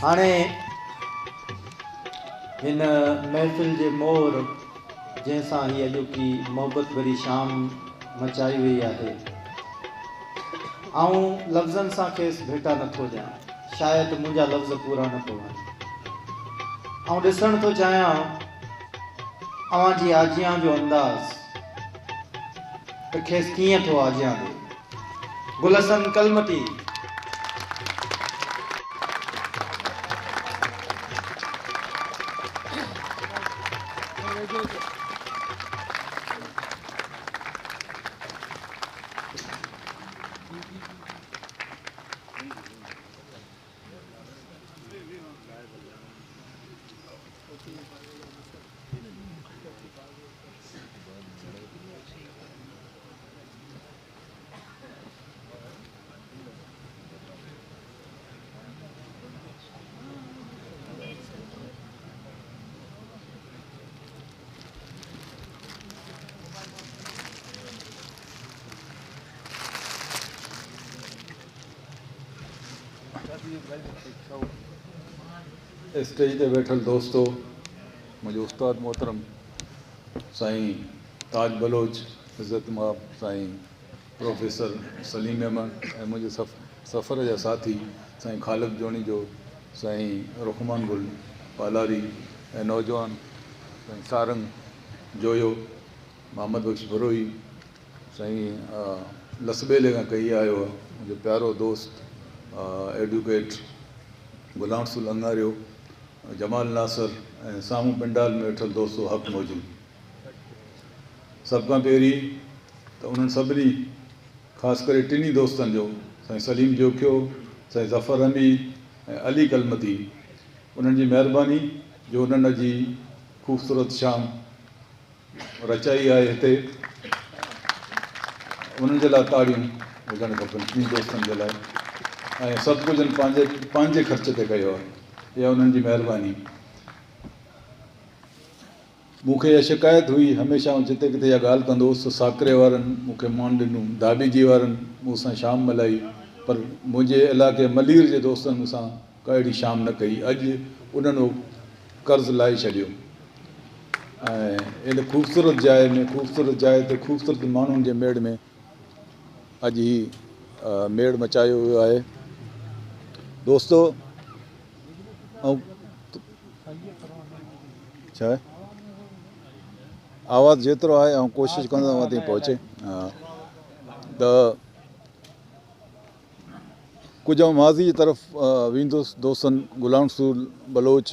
हाणे हिन महफ़िल जे मोर जंहिंसां ही अॼोकी मोहबत भरी शाम मचाई वई आहे, आऊं लफ़्ज़नि सां खेसि भेटा नथो ॾियां, शायदि मुंहिंजा लफ़्ज़ पूरा न पवनि। आऊं ॾिसण थो चाहियां अव्हां जी आजियां जो अंदाज़ त खेसि कीअं थो आजियां ॾे। गुलसन कलमती स्टेज ते वेठल दोस्तों, मुझे उस्ताद मोहतरम साईं ताज बलोच, इज़्ज़त माब साईं प्रोफेसर सलीम अहमद ऐं मुंहिंजे सफ़र जा साथी साईं ख़ालिद जोनी जो, साईं रुखमान गुल पालारी ऐं नौजवान साईं सारंग जोयो, मोहम्मद बख्श भरोई, साईं लसबेले खां कई आयो आहे मुंहिंजो प्यारो दोस्त एडवोकेट गुलाम रसूल अंगारियो, जमाल नासर ऐं साम्हूं पिंडाल में वेठल दोस्तो हक़ मौजूद। सभ खां पहिरीं त उन्हनि सभिनी ख़ासि करे टिनी दोस्तनि जो, साईं सलीम जोखियो, साईं ज़फ़र हमीद ऐं अली कलमती, उन्हनि जी महिरबानी जो उन्हनि अॼु ख़ूबसूरत शाम रचाई आहे हिते। उन्हनि जे लाइ ताड़ियूं हुजणु खपनि, टिनी दोस्तनि जे लाइ। ऐं सभु कुझु पंहिंजे ख़र्च ते कयो आहे, इहा उन्हनि जी महिरबानी। मूंखे इहा शिकायत हुई हमेशह, जिते किथे इहा ॻाल्हि कंदो हुउसि, साकरे वारनि मूंखे मान ॾिनो, दाबीजी वारनि मूंसां शाम मल्हाई, पर मुंहिंजे इलाइक़े मलीर जे दोस्तनि मूंसां का अहिड़ी शाम न कई। अॼु उन्हनि उहो कर्ज़ु लाहे छॾियो ऐं इन ख़ूबसूरत जाइ ते ख़ूबसूरत माण्हुनि जे मेड़ में अॼु ही मेड़ मचायो वियो आहे। दोस्तो ऐं छा आहे, आवाज़ु जेतिरो आहे ऐं कोशिशि कंदो वधी पहुचे। त कुझु माज़ी जी तरफ़ वेंदुसि दोस्तनि गुलाम रसूल बलोच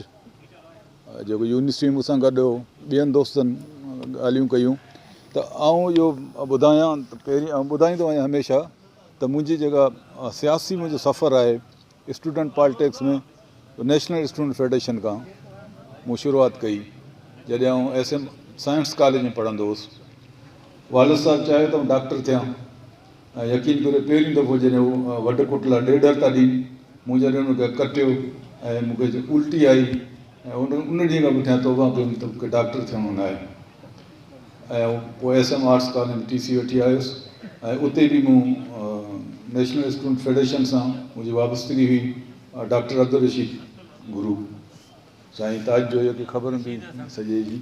जेको यूनिवर्सिटी मूंसां गॾु हो, ॿियनि दोस्तनि ॻाल्हियूं कयूं। त आउं इहो ॿुधायां त पहिरीं ॿुधाईंदो आहियां हमेशह त मुंहिंजी जेका सियासी मुंहिंजो सफ़र आहे स्टूडेंट पॉलिटिक्स में, नेशनल स्टूडेंट फेडरेशन खां मूं शुरूआति कई जॾहिं आउं SM साइंस कॉलेज में पढ़ंदो हुउसि। वालिद साहिबु चाहे त डॉक्टर थियां ऐं यकीन करे पहिरीं दफ़ो जॾहिं उहो वॾ कुटला ॾेढ था ॾींहुं मूं जॾहिं उनखे कटियो ऐं मूंखे उल्टी आई ऐं उन ॾींहं खां पुठियां तौबा कई त मूंखे डॉक्टर थियणो न आहे। ऐं पोइ SM आर्ट्स कॉलेज में TC वठी आयुसि ऐं उते बि मूं नेशनल स्टूडेंट फेडरेशन सां मुंहिंजी वाबस्तगी हुई। डॉक्टर अब्दुल रशीद गुरु, साईं ताज जोयो खे ख़बर हूंदी सॼे जी,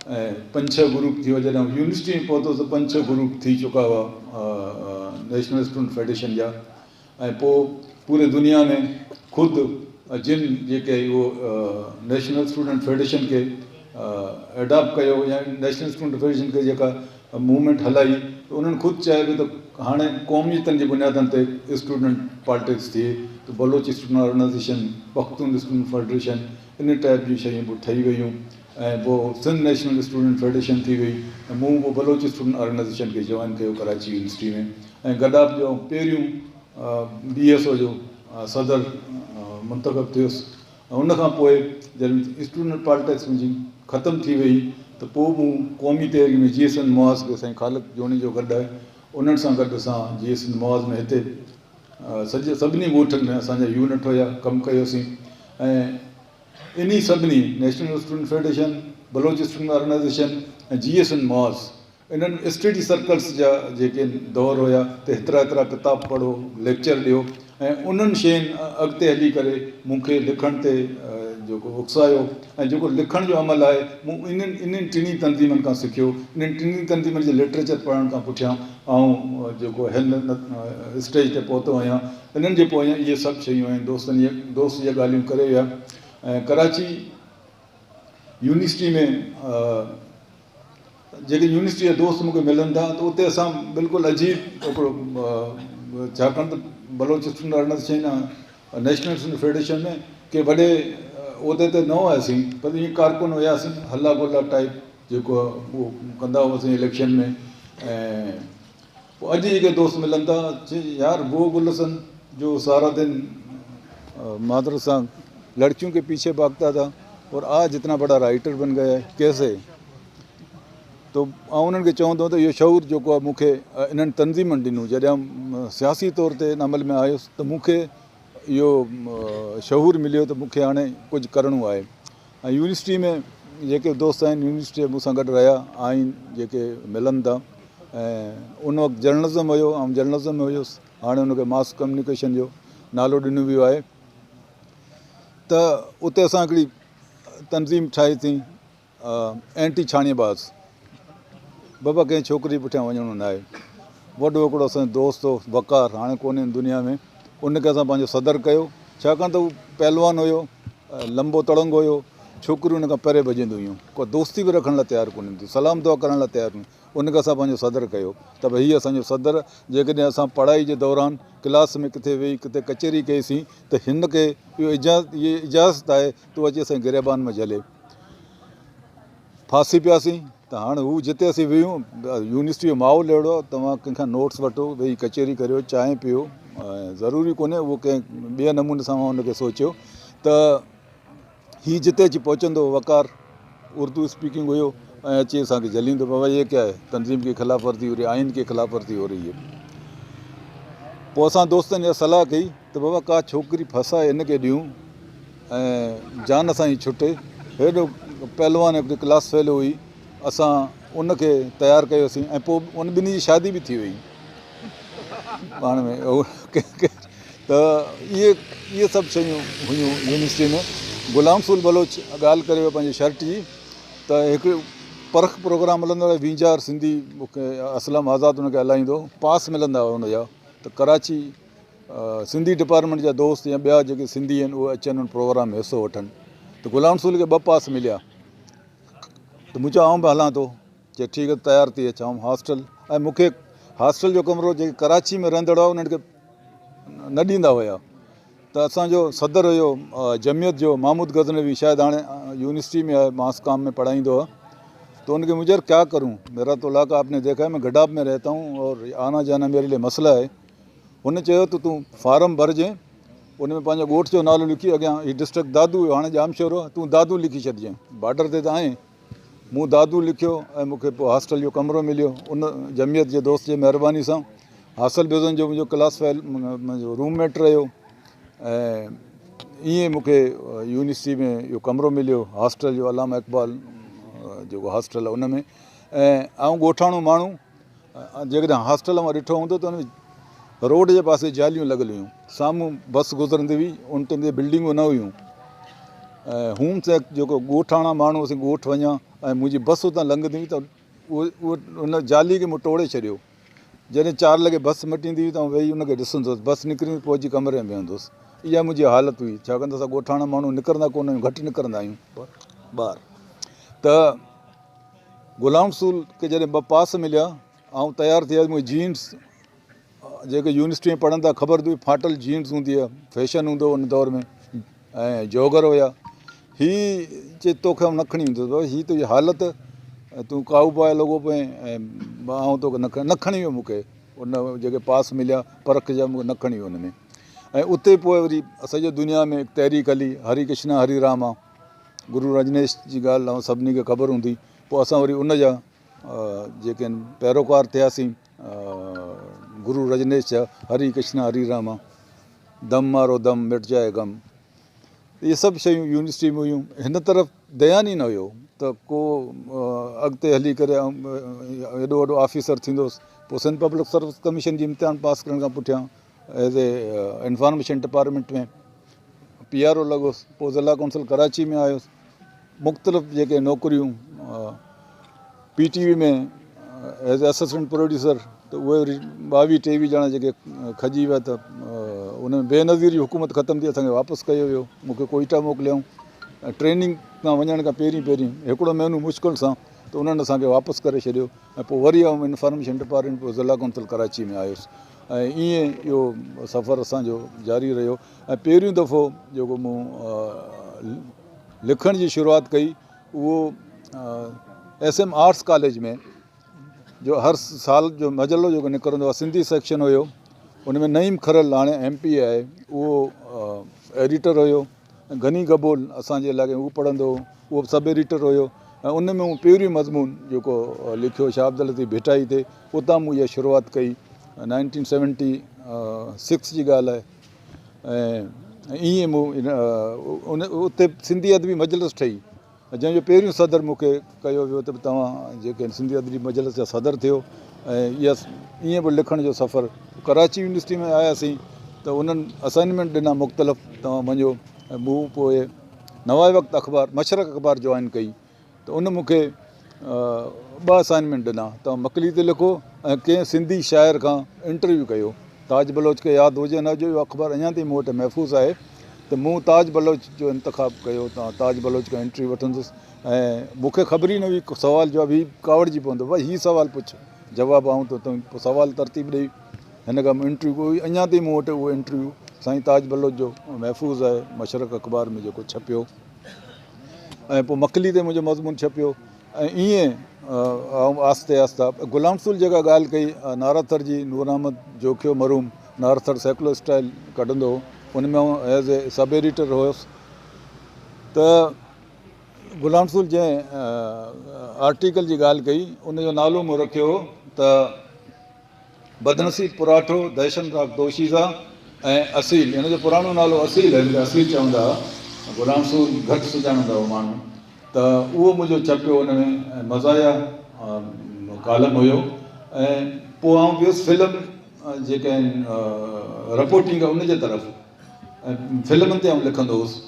ऐं 5-6 ग्रुप थी वियो। जॾहिं यूनिवर्सिटी में पहुतो त 5-6 ग्रुप थी चुका हुआ नेशनल स्टूडेंट फेडरेशन जा। ऐं पोइ पूरे दुनिया में ख़ुदि जिन जेके उहो नेशनल स्टूडेंट फेडरेशन खे एडॉप्ट कयो या नेशनल स्टूडेंट फेडरेशन खे जेका मूवमेंट हलाई, त उन्हनि ख़ुदि चयो त हाणे क़ौमियतनि जी बुनियादनि ते स्टूडेंट पॉलिटिक्स थिए, त Baloch student organisation, Pakhtun student federation, इन टाइप जी शयूं पोइ ठही वयूं। ऐं पोइ सिंध नेशनल स्टूडेंट फेडरेशन थी वई ऐं मूं पोइ बलोच स्टूडेंट ऑर्गेनाइज़ेशन खे जॉइन कयो कराची यूनिवर्सिटी में। ऐं गदाब जो पहिरियों BSO जो सदर मुंतख़ब थियुसि। ऐं उनखां पोइ जॾहिं स्टूडेंट पॉलिटिक्स मुंहिंजी ख़तमु थी वई त पोइ मूं क़ौमी तहरीक में GSN मुआज़ खे साईं ख़ालिद जोनी जो गॾु आहे, उन्हनि सां गॾु असां GSN मुआज़ में हिते सभिनी ॻोठनि में असांजा यूनिट हुया, कमु कयोसीं। ऐं इन्ही सभिनी national student federation, Baloch student organisation ऐं GSN मुआज़, इन्हनि स्टडी सर्कल्स जा जेके दौर हुया त हेतिरा किताब पढ़ो, लेक्चर ॾियो। ऐं उन्हनि शयुनि अॻिते हली करे मूंखे लिखण ते जेको उकसायो ऐं जेको लिखण जो अमल आहे मूं इन्हनि टिनी तंज़ीमनि खां सिखियो। इन्हनि टिनी तंज़ीमनि जे लिटरेचर पढ़ण खां पुठियां ऐं जेको हिन स्टेज ते पहुतो आहियां। इन्हनि जे पोयां इहे सभु शयूं आहिनि। दोस्त इहे ॻाल्हियूं करे विया। ऐं कराची यूनिवर्सिटी में जेके यूनिवर्सिटी जा दोस्त मूंखे मिलनि था त उते असां बिल्कुलु अजीब हिकिड़ो छाकाणि त Baloch student organisation national student federation में के वॾे उहिदे ते न हुआसीं, पर ईअं कारकुन हुआसीं, हला गोला टाइप जेको उहो कंदा हुआसीं इलेक्शन में। ऐं पोइ अॼु जेके दोस्त मिलनि था चई यार वो गुलशन जो सारा दिन मादर सां लड़कियों के पीछे भागता था और आज इतना बड़ा राइटर बन गया है, कैसे? तो उन्हनि खे चवंदो त इहो शऊर जेको आहे मूंखे इन्हनि तंज़ीमनि ॾिनो। जॾहिं सियासी तौर ते इन अमल में आयुसि त मूंखे इहो शऊर मिलियो त मूंखे हाणे कुझु करिणो आहे। ऐं यूनिवर्सिटी में जेके दोस्त आहिनि यूनिवर्सिटी मूंसां गॾु रहिया आहिनि, जेके मिलनि था। ऐं उन वक़्तु जर्नलिज़म हुयो, ऐं जर्नलिज़म में हुयुसि, हाणे हुनखे मास कम्युनिकेशन जो नालो ॾिनो वियो आहे। त उते असां हिकिड़ी तंज़ीम ठाहीसीं एंटी छाणीबाज़। बाबा कंहिं छोकिरी पुठियां वञिणो न आहे। वॾो हिकिड़ो असांजो दोस्त हो वकार, हाणे कोन्हे दुनिया में, उनखे असां पंहिंजो सदर कयो। छाकाणि त उहो पहलवान हुयो, लंबो तड़ंग हुयो, छोकिरियूं उन खां परे भॼंदियूं हुयूं, को दोस्ती बि रखण लाइ तयारु कोन थियूं, सलाम दुआ करण लाइ तयारु हुयूं। उनखे असां पंहिंजो सदर कयो त भई हीअ असांजो सदर। जेकॾहिं असां पढ़ाई जे दौरान क्लास में किथे वेही किथे कचहरी कईसीं त हिन खे इहो इजाज़त आहे तूं अची असांजे गिरबान में झले। फांसी पियासीं त हाणे हू जिते असीं वियूं, यूनिवर्सिटी जो माहौल अहिड़ो आहे, तव्हां कंहिंखां नोट्स वठो, वेही कचहरी करियो, चांहि पियो। ज़रूरी कोन्हे उहो कंहिं ॿिए नमूने सां मां हुनखे सोचियो त हीअ जिते अची पहुचंदो। वकार उर्दू स्पीकिंग हुयो ऐं अची असांखे झलींदो, बाबा ये क्या है, तंज़ीम की ख़िलाफ़ वर्ज़ी हो रही है, आइन की ख़िलाफ़ वर्ज़ी हो रही है। पोइ असां दोस्तनि इहा सलाह कई त बाबा का छोकिरी फसाए हिनखे ॾियूं ऐं जान सां ई छुटे। हेॾो पहलवान हिकिड़ी क्लास फेलो हुई, असां उनखे तयारु कयोसीं ऐं पोइ उन ॿिन्ही जी शादी बि थी वई पाण में। त इहे सभु शयूं हुयूं यूनिवर्सिटी में। गुलाम रसूल बलोच ॻाल्हि करे वियो पंहिंजी शर्ट जी, त हिकु परख प्रोग्राम हलंदो आहे, वींजार सिंधी मूंखे असलम आज़ाद हुनखे हलाईंदो, पास मिलंदा हुआ हुनजा। त कराची सिंधी डिपार्टमेंट जा दोस्त या ॿिया जेके सिंधी आहिनि उहे अचनि उन प्रोग्राम में हिसो वठनि। त गुलाम रसूल खे 2 पास मिलिया। त मूं चयो आउं बि हलां थो। चए ठीकु आहे, तयारु थी अचां हॉस्टल। ऐं मूंखे हॉस्टल जो कमिरो जेके कराची में रहंदड़ हुआ उन्हनि खे न ॾींदा हुआ। त असांजो सदर हुयो जमियत जो महमूद गज़नवी, शायदि हाणे यूनिवर्सिटी में आहे, मास काम में पढ़ाईंदो आहे। तो उनखे मुझे क्या करूं, मेरा तो इलाका आपने देखा है, मैं गडाब में रहता हूँ और आना जाना मेरे लिए मसला है। हुन चयो त तूं फार्म भरजांइ, उन में पंहिंजो ॻोठ जो नालो लिखी, अॻियां हीउ डिस्ट्रिक्ट दादू हुयो, हाणे जामशोर हो, तूं दादू लिखी छॾिजांइ, बॉर्डर ते त आहीं। मूं दादू लिखियो ऐं मूंखे पोइ हॉस्टल जो कमिरो मिलियो उन जमियत जे दोस्त जे महिरबानी सां। हासिल बेज़न जो मुंहिंजो क्लास फेल मुंहिंजो रूममेट रहियो। ऐं ईअं मूंखे यूनिवर्सिटी में इहो कमिरो मिलियो, हॉस्टल जो, अलामा इक़बाल जेको हॉस्टल आहे उन में। ऐं ॻोठाणो माण्हू जेकॾहिं हॉस्टल मां ॾिठो हूंदो त उन रोड जे पासे जालियूं लॻल हुयूं, साम्हूं बस गुज़रंदी हुई, उन ते बिल्डिंगूं न हुयूं। ऐं होम सेक जेको ॻोठाणा माण्हू असीं ॻोठु वञा ऐं मुंहिंजी बस उतां लंघंदी हुई त उहो उन जाली खे मूं टोड़े छॾियो। जॾहिं 4 लॻे बस मटींदी हुई त वेही उनखे ॾिसंदुसि, बस निकिरी पोइ अची कमरे में वेहंदुसि। इहा मुंहिंजी हालति हुई, छाकाणि त असां ॻोठाणा माण्हू निकिरंदा कोन आहियूं, घटि निकिरंदा आहियूं ॿार। त गुलाम रसूल खे जॾहिं 2 पास मिलिया, ऐं तयारु थी विया। मुंहिंजी जीन्स जेके यूनिवर्सिटी में पढ़नि था ख़बर हुई, फाटल जीन्स हूंदी आहे, फैशन हूंदो उन दौर में, ऐं जॉगर हुया। हीअ चए तोखे न खणी ईंदो, हीअ तुंहिंजी हालति, तूं काऊ बॉय लॻो पए ऐं आउं तोखे न खणी वियो। मूंखे उन जेके पास मिलिया परख जा मूंखे न खणी वियो उन में। ऐं उते पोइ वरी सॼी दुनिया में हिकु तहरीक हली, हरी कृष्णा हरी रामा, गुरु रजनेश जी ॻाल्हि ऐं सभिनी खे ख़बर हूंदी। पोइ असां वरी उन जा जेके आहिनि पैरोकार थियासीं, गुरु रजनेश जा, हरी कृष्णा हरी रामा, दम मारो दम मिट जाए गम। इहे सभु शयूं यूनिवर्सिटी में हुयूं। हिन तरफ़ ध्यानु ई न हुयो त को अॻिते हली करे एॾो वॾो ऑफिसर थींदुसि। पोइ सिंध पब्लिक सर्विस कमीशन जी इम्तिहान पास करण खां पुठियां एज़ ए इंफॉर्मेशन डिपार्टमेंट में PRO लॻोसि, पोइ ज़िला कौंसिल कराची में आयुसि। मुख़्तलिफ़ जेके नौकरियूं PTV में एज़ ए असिस्टेंट प्रोड्यूसर, त उहे वरी 22-23 ॼणा जेके खजी विया, त उन में बेनज़ीरी हुकूमत ख़तमु थी, असांखे वापसि कयो वियो। मूंखे कोइटा मोकिलियऊं ट्रेनिंग खां वञण खां पहिरीं हिकिड़ो महीनो मुश्किल सां, त उन्हनि असांखे वापसि करे छॾियो ऐं पोइ वरी आउं इंफॉर्मेशन डिपार्टमेंट, पोइ ज़िला कौंसिल कराची में आयुसि ऐं ईअं इहो सफ़र असांजो जारी रहियो। ऐं पहिरियों दफ़ो जेको मूं लिखण जी शुरूआति कई उहो SM आर्ट्स कॉलेज में, जो हर साल जो मजलो जेको निकिरंदो आहे, सिंधी सेक्शन हुयो, उन में नईम खरल हाणे MP आहे, उहो एडिटर हुयो। घनी गबोल असांजे इलाइक़े में उहो पढ़ंदो हो, उहो सब एडिटर हुयो ऐं उन में मूं पहिरियों मज़मून जेको लिखियो शाह अब्दुल लतीफ़ भिटाई ते, उतां मूं इहा शुरूआति कई। 1976 जी ॻाल्हि आहे ऐं ईअं मूं उन उते सिंधी अदबी मजलिस ठही, जंहिंजो पहिरियों सदर मूंखे कयो वियो त तव्हां जेके सिंधी अदबी मजलिस जा सदर थियो। ऐं इहा ईअं बि लिखण जो सफ़र कराची यूनिवर्सिटी में आयासीं त उन्हनि असाइनमेंट ॾिना मुख़्तलिफ़, तव्हां वञो। ऐं मूं पोइ नवाए वक़्त अख़बार, मशरक़ अख़बार जॉइन कई, त उन मूंखे 2 असाइनमेंट ॾिना, तव्हां मकली ते लिखो ऐं कंहिं सिंधी शाइर खां इंटरव्यू कयो। ताज बलोच खे यादि हुजे न हुजे, इहो अख़बार अञा ताईं मूं वटि महफ़ूज़ आहे, त मूं ताज बलोच जो इंतिख़ाबु कयो। तव्हां ताज बलोच खां इंटरव्यू वठंदुसि ऐं मूंखे ख़बर ई न हुई, सुवाल जवाबु ही कावड़जी पवंदो, भाई हीउ सुवालु पुछ, जवाबु आऊं त पोइ सुवालु तरतीब ॾेई हिन खां इंटरव्यू, अञा ताईं मूं वटि उहो इंटरव्यू साईं ताज बलोच जो महफ़ूज़ आहे, मशरक़ अख़बार में जेको छपियो। ऐं पोइ मकली ते मुंहिंजो मज़मून छपियो ऐं ईअं आहिस्ते आहिस्ते गुलाम रसूल जेका ॻाल्हि कई नाराथर जी, नूर अहमद जोखियो मरूम नाराथर सेकुलर स्टाइल कढंदो हो, उन में एज़ ए सब एडिटर हुयुसि। त गुलाम रसूल जंहिं आर्टिकल जी ॻाल्हि कई, उनजो नालो मूं रखियो त बदनसीब पुराठो दहशन राग दोशीज़ा ऐं असील। हिन जो पुराणो नालो असील आहे, असील चवंदा हुआ, गुलाम रसूल घटि सुञाणंदा हुआ माण्हू। त उहो मुंहिंजो छपियो, हुन में मज़ाया कालम हुयो। ऐं पोइ आउं वियुसि फिल्म जेके आहिनि रिपोर्टिंग आहे उनजे तरफ़, ऐं फिल्मनि ते आउं लिखंदो हुउसि।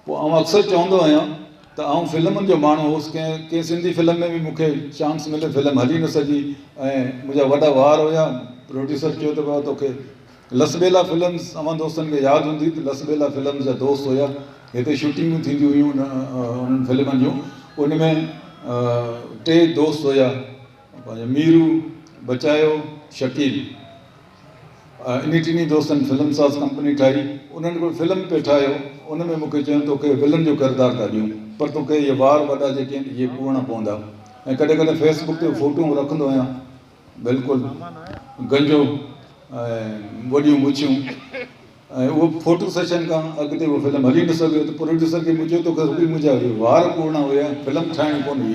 पोइ आउं अक्सर चवंदो आहियां त आउं फिल्मनि जो माण्हू हुउसि, कंहिं सिंधी फिल्म में बि मूंखे चांस मिले, फिल्म हली न सघी ऐं मुंहिंजा वॾा वार हुया, प्रोड्यूसर चयो त भाउ तोखे लसबेला फिल्म्स, अवां दोस्तनि खे यादि हूंदी त लसबेला फिल्म जा दोस्त हुया, हिते शूटिंगूं थींदियूं हुयूं उन्हनि फिल्मनि जूं। उन में 3 दोस्त हुया, पंहिंजो मीरू, बचायो, शकील। इन 3 दोस्तनि फिल्म साज़ कंपनी ठाही, उन्हनि कोई फिल्म पे ठाहियो, उन में मूंखे चयो तोखे विलन जो किरदारु था ॾियूं, पर तोखे इहे वार वॾा जेके आहिनि इहे पूरणा पवंदा। ऐं कॾहिं कॾहिं फेसबुक ते फ़ोटूं रखंदो आहियां, बिल्कुलु गंजो ऐं वॾियूं मुछियूं। ऐं उहो फ़ोटो सेशन खां अॻिते उहो फिल्म हली न सघियो, त प्रोड्यूसर खे मुंहिंजो तोखे मुंहिंजा वार पूरणा हुया, फिल्म ठाहिणी कोन हुई,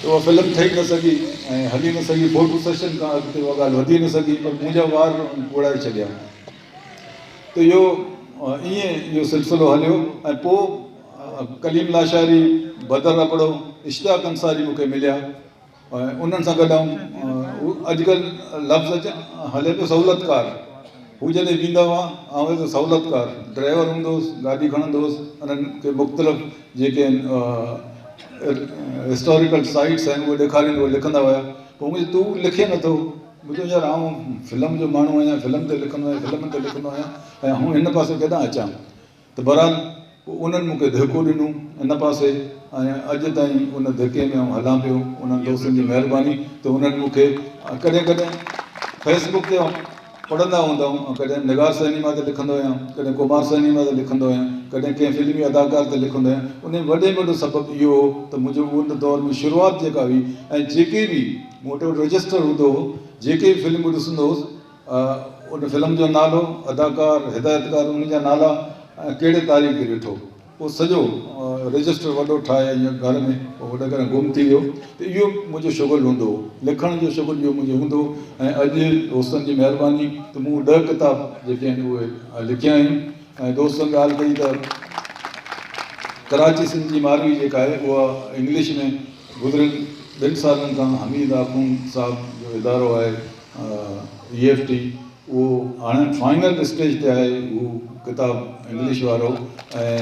त उहा फिल्म ठही न सघी ऐं हली न सघी, फ़ोटो सेशन खां अॻिते उहा ॻाल्हि वधी न सघी, पर मुंहिंजा वार उड़ाए छॾिया। त इहो ईअं इहो सिलसिलो हलियो। ऐं पोइ कलीम लाशारी, बदर रबड़ो, इश्तियाक अंसारी मूंखे मिलिया ऐं उन्हनि सां गॾु अॼुकल्ह लफ़्ज़ हले पियो सहूलियतकार। हू जॾहिं वेंदा हुआ ऐं एज़ सहूलियतकार ड्राइवर हूंदो हुउसि, गाॾी खणंदो हुउसि, उन्हनि खे मुख़्तलिफ़ जेके आहिनि हिस्टोरिकल साइट्स आहिनि उहे ॾेखारींदो, लिखंदा हुया। पोइ मुंहिंजो तूं लिखे नथो, मुंहिंजो यार आउं फिल्म जो माण्हू आहियां, फिल्म ते लिखंदो आहियां, फिल्म ते लिखंदो आहियां ऐं हूं हिन पासे केॾां अचां। त बहरहाल उन्हनि मूंखे धिको ॾिनो हिन पासे ऐं अॼु ताईं उन धिके में आउं हलां पियो, उन्हनि दोस्तनि जी महिरबानी। त उन्हनि मूंखे कॾहिं कॾहिं फेसबुक ते पढ़ंदा हूंदा आहियूं, कॾहिं निगार सिनेमा ते लिखंदो आहियां, कॾहिं कुमार सिनेमा ते लिखंदो आहियां, कॾहिं कंहिं फिल्मी अदाकार ते लिखंदो आहियां। उन वॾे में वॾो सबबु इहो हो त मुंहिंजो उन दौर में शुरूआति जेका हुई ऐं जेके बि मूं वटि रजिस्टर हूंदो हो, जेके बि फिल्मूं ॾिसंदो हुउसि, उन फिल्म जो नालो, अदाकार, हिदायतकार, उन जा नाला ऐं कहिड़े तारीख़ ॾिठो, पोइ सॼो रजिस्टर वॾो ठाहे ईअं घर में, पोइ वॾे करे गुम थी वियो। त इहो मुंहिंजो शुगुल हूंदो हो, लिखण जो शुगुल इहो मुंहिंजो हूंदो। ऐं अॼु दोस्तनि जी महिरबानी त मूं 10 किताब जेके आहिनि उहे लिखिया आहिनि। ऐं दोस्तनि ॻाल्हि कई त कराची सिंध जी मारवी जेका आहे उहा इंग्लिश में गुज़िरियल 2 सालनि खां हमीद आख़ून साहब जो इदारो आहे EFT, उहो हाणे फाइनल स्टेज ते आहे उहो किताबु इंग्लिश वारो। ऐं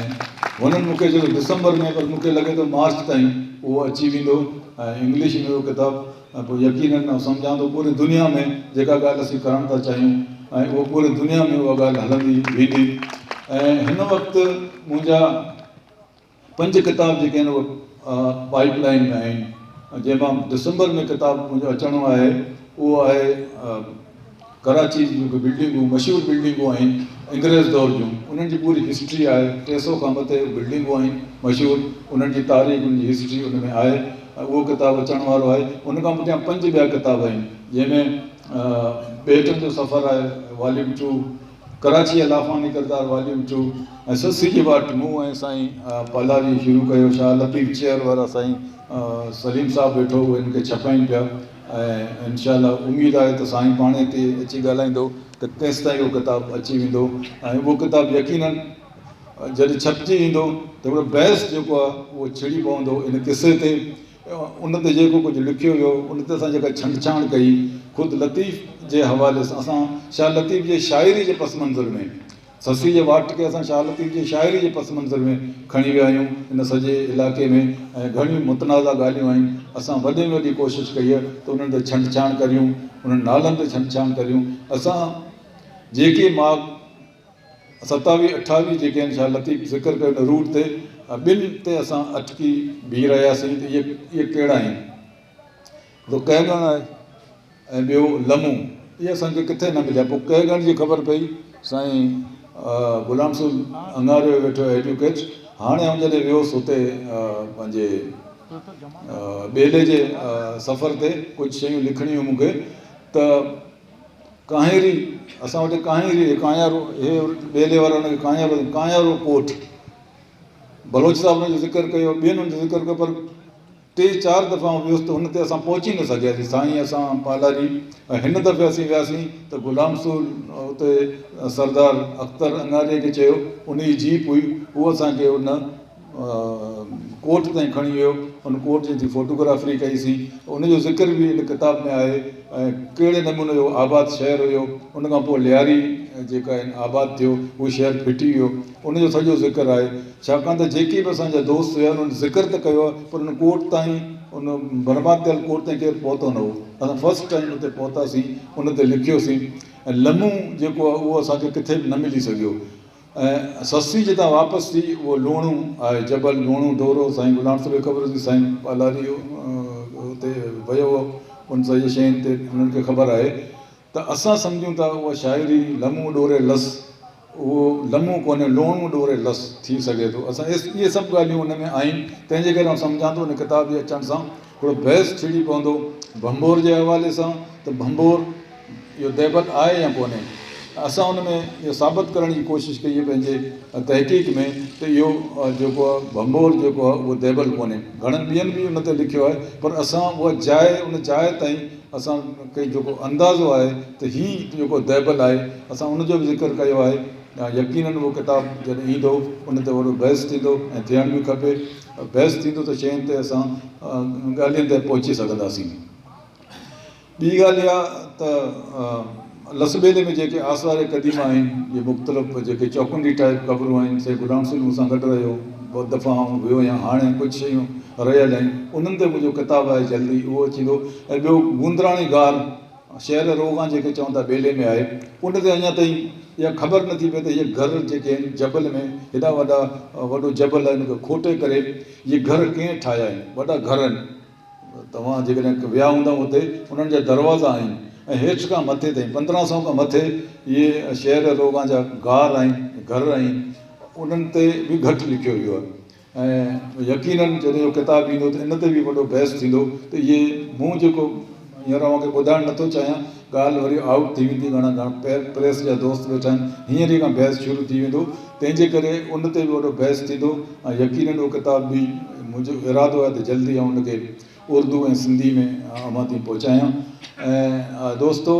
हुननि मूंखे चयो दिसंबर में, पर मूंखे लॻे थो मार्च ताईं उहो अची वेंदो ऐं इंग्लिश में उहो किताबु। पोइ यकीननि मां सम्झां थो पूरी दुनिया में जेका ॻाल्हि असीं करणु था चाहियूं ऐं उहो पूरी दुनिया में उहा ॻाल्हि हलंदी वेंदी। ऐं हिन वक़्तु मुंहिंजा 5 किताब जेके आहिनि उहे पाइपलाइन में आहिनि, जंहिंमां दिसंबर में किताबु मुंहिंजो अचिणो आहे। उहो आहे कराची जूं बिल्डिंगूं, मशहूरु बिल्डिंगूं आहिनि अंग्रेज़ दौर जूं, उन्हनि जी पूरी हिस्ट्री आहे। 300 खां मथे बिल्डिंगूं आहिनि मशहूरु, उन्हनि जी तारीख़, उन्हनि जी हिस्ट्री उन में आहे। उहो किताबु अचण वारो आहे। उन खां पुठियां 5 ॿिया किताब आहिनि, जंहिंमें ॿेटनि जो सफ़रु आहे वॉल्यूम 2, कराची लाफ़ानी किरदार वॉल्यूम 2, ऐं ससी जी वाट मूं ऐं साईं पालारी शुरू कयो। शाह लतीफ़ चेयर वारा साईं सलीम साहब वेठो, उहे हिन खे छपाइनि पिया। ऐं इनशाअल्लाह उमेदु आहे त साईं पाण हिते अची ॻाल्हाईंदो त तेसि ताईं उहो किताबु अची वेंदो। ऐं उहो किताबु यकीननि जॾहिं छपिजी ईंदो त हिकिड़ो बहस जेको आहे उहो छिड़ी पवंदो इन किसे ते। उन ते जेको कुझु लिखियो वियो, उन ते असां जेका छंछाण कई ख़ुदि लतीफ़ जे हवाले सां, असां शाह लतीफ़ जे शाइरी जे पस मंज़र में, ससी जे वाट खे असां शाह लतीफ़ जे शाइरी जे पस मंज़र में खणी विया आहियूं इन सॼे इलाइक़े में। ऐं घणियूं मुतनाज़ा ॻाल्हियूं आहिनि। असां वॾे में वॾी कोशिशि कई आहे त उन्हनि ते छंछाण करियूं, उन्हनि नालनि ते छंछाण करियूं। असां जेके मां 27-28 जेके आहिनि शाह लतीफ़ ज़िक्र कयो न रूट ते, 2 ते असां अटकी बीह रहियासीं त इहे कहिड़ा आहिनि। त कैगण आहे ऐं ॿियो लम्हूं, इहे असांखे किथे न मिलिया। पोइ कैगण जी ख़बर पई, साईं गुलाम सूल अंगारियो वेठो एडवोकेट। हाणे आउं जॾहिं वियोसि हुते पंहिंजे ॿेले जे सफ़र ते, कुझु शयूं लिखणियूं मूंखे, त काहेरी असां वटि काहेरी कायारो, हे ॿेले वारा हुनखे कायारो कोट, बलोच साहिब हुनजो ज़िक्र कयो, ॿियनि हुनजो ज़िक्र कयो, पर 3-4 दफ़ा वियुसि त हुन ते असां पहुची न सघियासीं। साईं असां पालारी हिन दफ़े असीं वियासीं त गुलाम सूल हुते सरदार अख़्तर अंगारीअ खे चयो, उन जी जीप हुई, उहो असांखे उन कोट ताईं खणी वियो। उन कोट जी फ़ोटोग्राफरी कईसीं, उनजो ज़िक्र बि हिन किताब में आहे। ऐं कहिड़े नमूने जो आबाद शहरु हुयो, उन खां पोइ लियारी जेका आहिनि आबाद थियो, उहो शहरु फिटी वियो, उनजो सॼो ज़िक्र आहे। छाकाणि त जेके बि असांजा दोस्त हुआ उन्हनि ज़िक्र त कयो आहे, पर उन कोट ताईं, उन बर्बाद थियल कोट ताईं केरु पहुतो न हो। असां फस्ट टाइम उते पहुतासीं, उन ते लिखियोसीं। ऐं लम्हूं जेको आहे उहो असांखे किथे बि न मिली सघियो। ऐं ससी जितां वापसि थी, उहो लूणू आहे, जबल लूणू डोरो, साईं गुलाम सूल खे ख़बर हुई, साईं पालारी हुते वियो हो, उन सॼी शयुनि ते उन्हनि खे ख़बर आहे। त असां सम्झूं था उहा शाइरी लम्हूं डोरे लस, उहो लम्हूं कोन्हे, लूणू डोरे लस थी सघे थो। असां इहे सभु ॻाल्हियूं हुन में आहिनि। तंहिंजे करे आउं सम्झां थो हिन किताब जे अचण सां थोरो बहस छिड़ी पवंदो भंबोर जे हवाले सां, त भंबोर इहो दैबल आहे या कोन्हे। असां हुन में इहो साबित करण जी कोशिशि कई आहे पंहिंजे तहक़ीक़ में त इहो जेको आहे भंबोर जेको आहे उहो दैबल कोन्हे। घणनि ॿियनि बि उन ते लिखियो आहे, पर असां उहा जाइ, उन जाइ ताईं असांखे जेको अंदाज़ो आहे त हीउ जेको दैबल आहे, असां उनजो बि ज़िक्र कयो आहे। यकीननि उहो किताबु जॾहिं ईंदो उन ते वॾो बहस थींदो ऐं थियणु बि खपे। बहस थींदो त शयुनि ते असां ॻाल्हियुनि ते पहुची सघंदासीं। ॿी ॻाल्हि इहा त लसॿेले में जेके आसार क़दीमा आहिनि, इहे मुख़्तलिफ़ जेके चौकुंडी टाइप क़बरूं आहिनि, से गुलाम सूल मूंसां गॾु रहियो, बहुत दफ़ा आउं वियो आहियां, हाणे कुझु शयूं रहियल आहिनि, उन्हनि ते मुंहिंजो किताबु आहे, जल्दी उहो अचींदो। ऐं ॿियो गुंदराणी गार, शहर रोगां जेके चवनि था ॿेले में आहे, उन ते अञा ताईं इहा ख़बर नथी पए त इहे घर जेके आहिनि जबल में, हेॾा वॾो जबल आहे, हिनखे खोटे करे इहे घर कीअं ठाहिया आहिनि। वॾा घर आहिनि, तव्हां जेकॾहिं विया हूंदा हुते, उन्हनि जा दरवाज़ा आहिनि ऐं हेठि खां मथे ताईं 1500 खां मथे इहे शहर रोगां जा गार आहिनि, घर आहिनि, उन्हनि ते बि घटि लिखियो वियो आहे। ऐं यकीननि जॾहिं इहो किताबु ईंदो त इन ते बि वॾो बहस थींदो। त इहे मूं जेको हींअर मूंखे ॿुधाइणु नथो चाहियां, ॻाल्हि वरी आउट थी वेंदी, घणा प्रेस जा दोस्त वेठा आहिनि, हींअर ई खां बहस शुरू थी वेंदो। तंहिंजे करे उन ते बि वॾो बहस थींदो। ऐं यकीननि उहो किताब बि मुंहिंजो इरादो आहे त जल्दी आउं उनखे उर्दू ऐं सिंधी में अवां ताईं पहुचायां। ऐं दोस्तो,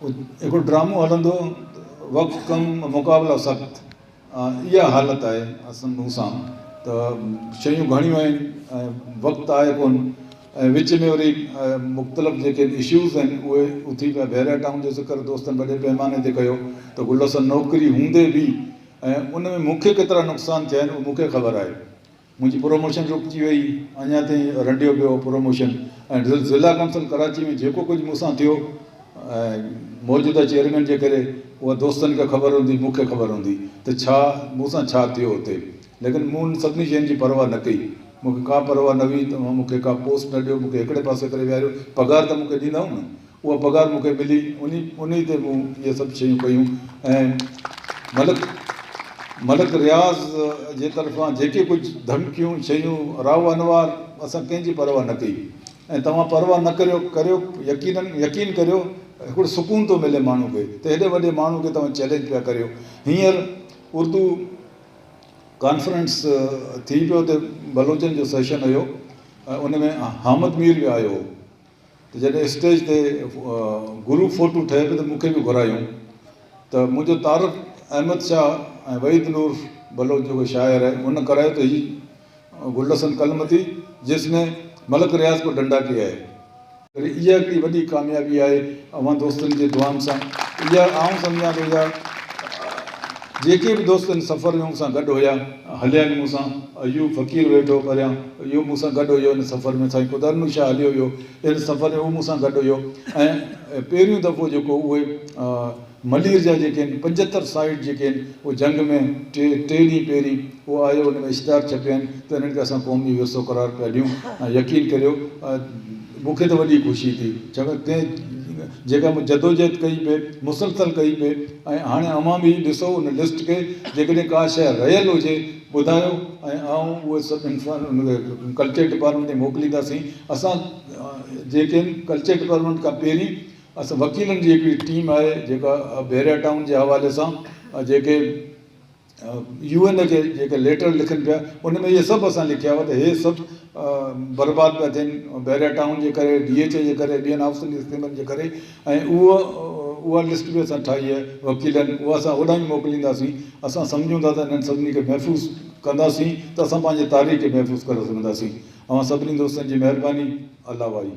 हिकिड़ो ड्रामो हलंदो, वक़्तु कम मुक़ाबिला सख़्तु, इहा हालत आहे असां मूंसां। त त शयूं घणियूं आहिनि ऐं वक़्तु आहे कोन ऐं विच में वरी मुख़्तलिफ़ जेके इश्यूज़ आहिनि उहे उथी पिया। बहिरिया टाउन जो ज़िक्र दोस्तनि वॾे पैमाने ते कयो त गुलशन नौकिरी हूंदे बि ऐं उन में मूंखे केतिरा नुक़सान थिया आहिनि उहो मूंखे ख़बर आहे। मुंहिंजी प्रोमोशन रुकिजी वई, अञा ताईं रंडियो पियो प्रोमोशन। ऐं ज़िला काउंसिल कराची में जेको कुझु मूंसां थियो ऐं मौजूदा चेयरमैन जे करे उहा दोस्तनि खे ख़बर हूंदी, मूंखे ख़बर हूंदी त छा मूंसां छा थियो हुते। लेकिन मूं सभिनी शयुनि जी परवाह न कई, मूंखे का परवाह न हुई त मूंखे का पोस्ट न ॾियो, मूंखे हिकिड़े पासे करे विहारियो। पघार त मूंखे ॾींदा न, उहा पघार मूंखे मिली, उन ते मूं इहे सभु शयूं कयूं। ऐं मलिक रियाज़ जे तरफ़ां जेके कुझु धमकियूं शयूं राव अनवार असां कंहिंजी परवाह न कई। ऐं तव्हां परवाह न करियो यकीन करियो, हिकिड़ो सुकून थो मिले माण्हू खे त हेॾे वॾे माण्हू खे तव्हां चैलेंज पिया करियो। हींअर उर्दू कॉन्फ्रेंस थी पियो त बलोचनि जो सेशन हुयो, उन में हामिद मीर बि आयो हो। त जॾहिं स्टेज ते ग्रुप फ़ोटो ठहे पियो त मूंखे बि घुरायूं। त मुंहिंजो तारफ़ अहमद शाह ऐं वहीद नूर बलोच जेको शाइर आहे उन करायो त ही गुलशन कलमती जिसने मलिक रियाज़ को डंडा किया है। इहा हिकिड़ी वॾी कामयाबी आहे अवां दोस्तनि जे दुआनि सां। इहा आउं सम्झां थो इहा जेके बि दोस्तनि सफ़र में मूंसां गॾु हुया, हलिया आहिनि मूंसां। अयूब फ़क़ीर वेठो परियां, इहो मूंसां गॾु हुयो इन सफ़र में। साईं क़ुदरनु शाह हलियो हुयो इन सफ़र में, उहो मूंसां गॾु हुयो। ऐं पहिरियों दफ़ो जेको उहे मलीर जा जेके आहिनि 75 साइट जेके आहिनि उहे जंग में टे ॾींहं पहिरीं उहो आयो, उन में इश्तिहार छपिया आहिनि त इन्हनि खे असां क़ौमी विरसो करार पिया ॾियूं। ऐं यकीन करियो मूंखे त वॾी ख़ुशी थी, छाकाणि कंहिं जेका जदोजहद कई पिए, मुसलसल कई पिए। ऐं हाणे अवां बि ॾिसो उन लिस्ट खे, जेकॾहिं का शइ रहियल हुजे ॿुधायो ऐं उहे सभु कल्चर डिपार्टमेंट ते मोकिलींदासीं। असां जेके आहिनि कल्चर डिपार्टमेंट खां पहिरीं असां वकीलनि जी हिकिड़ी टीम आहे जेका बहिरिया टाउन जे हवाले सां जेके UN खे जेके लेटर लिखनि पिया, उन में इहे सभु असां लिखिया हुआ त इहे सभु बर्बादु पिया थियनि बहिरिया टाउन जे करे, DHA जे करे, ॿियनि हाउसिंग स्कीमनि जे करे। ऐं उहा लिस्ट बि असां ठाही आहे वकीलनि, उहा असां होॾां ई मोकिलींदासीं। असां सम्झूं था त इन्हनि सभिनी खे महफ़ूज़ कंदासीं त असां पंहिंजे तारीख़ खे महफ़ूज़ करे सघंदासीं। अवां सभिनी दोस्तनि जी महिरबानी। अल्लाह वाही।